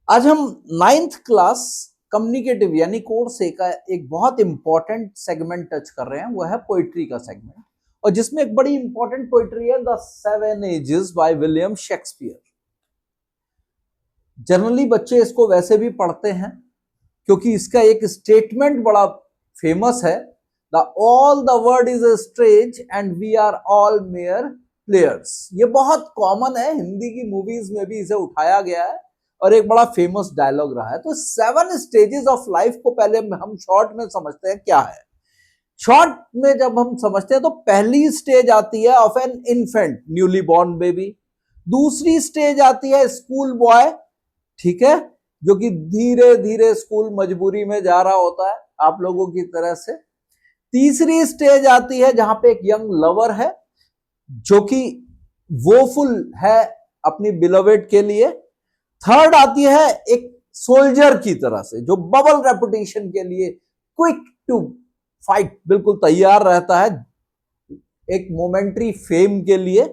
आज हम ninth class communicative यानी कोर्स ए का एक बहुत इंपॉर्टेंट सेगमेंट टच कर रहे हैं, वो है पोइट्री का सेगमेंट। और जिसमें एक बड़ी इंपॉर्टेंट पोइट्री है the seven ages by William Shakespeare. Generally बच्चे इसको वैसे भी पढ़ते हैं क्योंकि इसका एक स्टेटमेंट बड़ा फेमस है, the all the world is a stage and we are all mere players. ये बहुत कॉमन है, हिंदी की मूवीज में भी इसे उठाया गया है और एक बड़ा फेमस डायलॉग रहा है। तो सेवन स्टेजेस ऑफ लाइफ को पहले हम शॉर्ट में समझते हैं क्या है। शॉर्ट में जब हम समझते हैं तो पहली स्टेज आती है of an infant, newly born baby. दूसरी स्टेज आती है स्कूल बॉय, ठीक है, जो कि धीरे धीरे स्कूल मजबूरी में जा रहा होता है आप लोगों की तरह से। तीसरी स्टेज आती है जहां पे एक यंग लवर है जो कि वोफुल है अपनी बिलवेड के लिए। थर्ड आती है एक सोल्जर की तरह से जो बबल रेपुटेशन के लिए क्विक टू फाइट, बिल्कुल तैयार रहता है एक मोमेंट्री फेम के लिए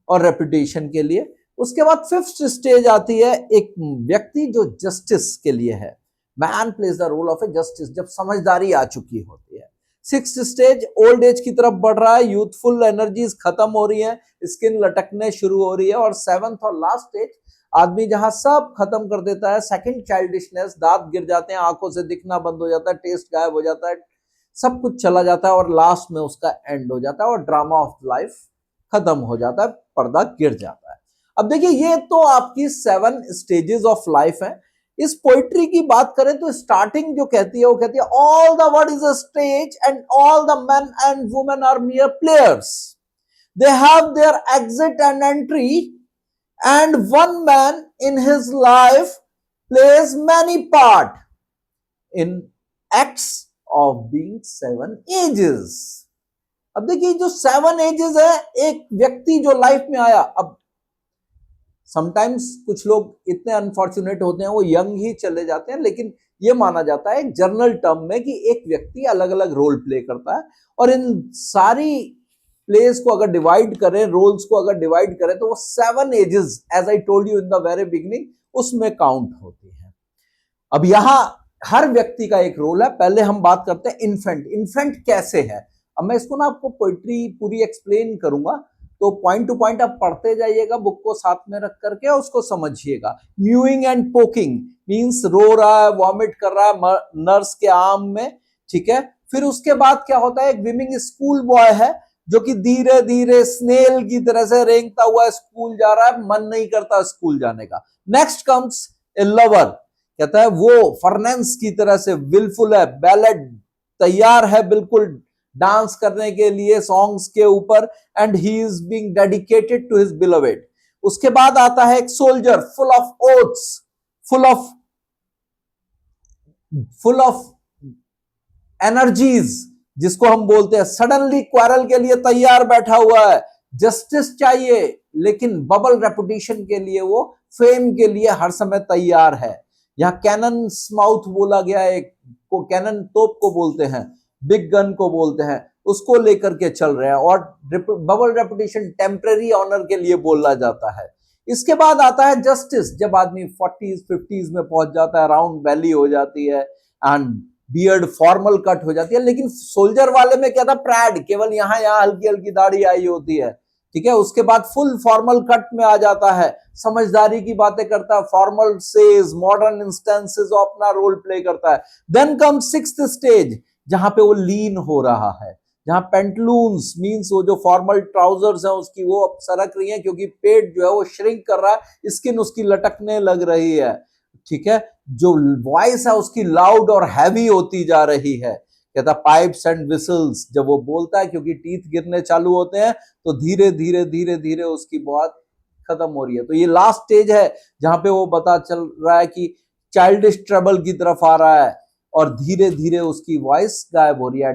और रेपुटेशन के लिए। उसके बाद फिफ्थ स्टेज आती है एक व्यक्ति जो जस्टिस के लिए है, man plays the role of a justice, जब समझदारी आ चुकी होती है। सिक्स्थ स्टेज ओल्ड एज की तरफ बढ़ रहा है, यूथफुल एनर्जीज खत्म हो रही है, स्किन लटकने शुरू हो रही है। और सेवंथ और लास्ट स्टेज आदमी जहां सब खत्म कर देता है, सेकंड चाइल्डिशनेस, दांत गिर जाते हैं, आंखों से दिखना बंद हो जाता है, टेस्ट गायब हो जाता है, सब कुछ चला जाता है और लास्ट में उसका एंड हो जाता है और ड्रामा ऑफ लाइफ खत्म हो जाता है, पर्दा गिर जाता है। अब देखिए ये तो आपकी सेवन स्टेजेस ऑफ लाइफ है। इस पोइट्री की बात करें तो स्टार्टिंग जो कहती है वो कहती है all the world is a stage and all the men and women are mere players, they have their exit and entry and one man in his life plays many part in acts of being seven ages। अब देखिए जो seven ages है, एक व्यक्ति जो life में आया। अब समटाइम्स कुछ लोग इतने अनफॉर्चुनेट होते हैं वो यंग ही चले जाते हैं, लेकिन ये माना जाता है जनरल टर्म में कि एक व्यक्ति अलग अलग रोल प्ले करता है और इन सारी प्लेस को अगर डिवाइड करें, रोल्स को अगर डिवाइड करें तो वो seven ages as I told you in the very beginning उसमें काउंट होती है। अब यहां हर व्यक्ति का एक रोल है। पहले हम बात करते हैं इन्फेंट। इन्फेंट कैसे है, अब मैं इसको ना आपको पोइट्री पूरी एक्सप्लेन करूंगा, तो पॉइंट टू पॉइंट आप पढ़ते जाइएगा, बुक को साथ में रख करके उसको समझिएगा। म्यूइंग एंड पोकिंग मींस रो रहा है, वॉमिट कर रहा है नर्स के आर्म में, ठीक है। फिर उसके बाद क्या होता है, एक विमिंग स्कूल बॉय है जो कि धीरे धीरे स्नेल की तरह से रेंगता हुआ स्कूल जा रहा है, मन नहीं करता स्कूल जाने का। नेक्स्ट कम्स ए लवर, कहता है वो फर्नेंस की तरह से विलफुल है, बैलेड तैयार है बिल्कुल डांस करने के लिए सॉन्ग्स के ऊपर, and he is being dedicated to his beloved. उसके बाद आता है एक soldier full of oaths, full of energies, जिसको हम बोलते हैं सडनली क्वारल के लिए तैयार बैठा हुआ है, जस्टिस चाहिए लेकिन बबल रेपुटेशन के लिए, वो फेम के लिए हर समय तैयार है। यहां कैनन माउथ बोला गया है, को कैनन तोप को बोलते हैं, बिग गन को बोलते हैं, उसको लेकर के चल रहे हैं। और बबल रेपुटेशन टेम्पररी ऑनर के लिए बोला जाता है। इसके बाद आता है जस्टिस, जब आदमी 40s 50s में पहुंच जाता है, राउंड वैली हो जाती है एंड बियर्ड फॉर्मल कट हो जाती है। लेकिन सोल्जर वाले में क्या था, प्रैड, केवल यहां हल्की हल्की दाढ़ी आई होती है, ठीक है। उसके बाद फुल फॉर्मल कट में आ जाता है, समझदारी की बातें करता है, फॉर्मल सेज, मॉडर्न इंस्टेंसेस अपना रोल प्ले करता है। देन कम सिक्स्थ स्टेज जहां पे वो लीन हो रहा है, जहां पेंटलून्स मींस वो जो फॉर्मल ट्राउजर्स हैं उसकी वो अब सरक रही है क्योंकि पेट जो है वो श्रिंक कर रहा है, स्किन उसकी लटकने लग रही है, ठीक है। जो वॉइस है उसकी लाउड और हैवी होती जा रही है, कहता पाइप्स एंड विसल्स, जब वो बोलता है क्योंकि टीथ गिरने चालू होते हैं तो धीरे धीरे धीरे धीरे उसकी बहुत खत्म हो रही है। तो ये लास्ट स्टेज है जहां पे वो पता चल रहा है कि चाइल्डिश ट्रबल की तरफ आ रहा है और धीरे धीरे उसकी वॉइस गायब हो रही है।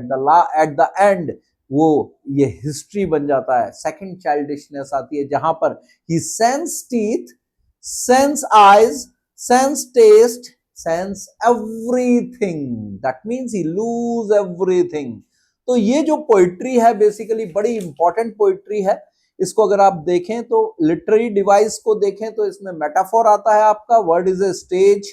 एट द एंड वो ये हिस्ट्री बन जाता है। सेकंड चाइल्डिशनेस आती है जहां पर ही sense teeth, sense eyes, sense taste, sense everything, that means he lose everything। तो ये जो पोइट्री है बेसिकली बड़ी इंपॉर्टेंट पोइट्री है। इसको अगर आप देखें तो लिटरेरी डिवाइस को देखें तो इसमें मेटाफोर आता है आपका, word is a stage,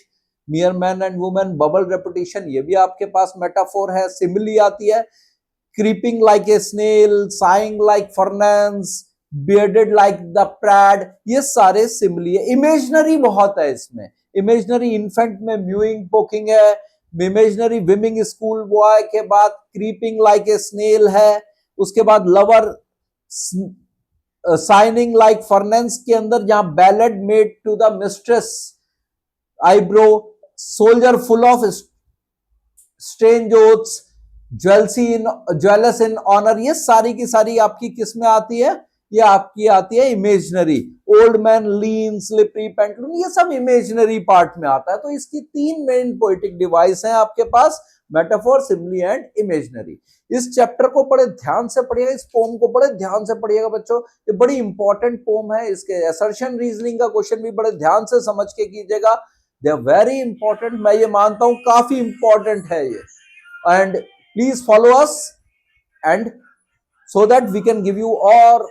mere man and women, bubble reputation, ये भी आपके पास मेटाफोर है। सिमिली आती है, creeping like a snail, sighing like furnace, bearded like the pard, ये सारे सिमिली है। इमेजनरी बहुत है इसमें, इमेजनरी इन्फेंट में म्यूइंग पोकिंग है, इमेजनरी विमिंग स्कूल बॉय के बाद क्रीपिंग लाइक ए स्नेल है, उसके बाद लवर साइनिंग लाइक फर्नेंस के अंदर जहां ballad made to the mistress, eyebrow, soldier full of strange oaths, jealous in honour, ये सारी की सारी आपकी किस में आती है, ये आपकी आती है इमेजनरी। ओल्ड मैन, लीन, स्लिपरी, पेंटलून, ये सब इमेजनरी पार्ट में आता है। तो इसकी तीन मेन पोएटिक डिवाइस हैं आपके पास, मेटाफोर, सिमिली एंड इमेजनरी। इस चैप्टर को बड़े ध्यान से पढ़िएगा, इस पोम को बड़े ध्यान से पढ़िएगा बच्चों, ये बड़ी इंपॉर्टेंट पोम है। इसके असर्शन रीजनिंग का क्वेश्चन भी बड़े ध्यान से समझ के कीजिएगा, दे आर वेरी इंपॉर्टेंट, मैं ये मानता हूं काफी इंपॉर्टेंट है ये। And please follow us and so that we can give you or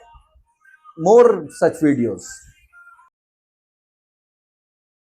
more such videos.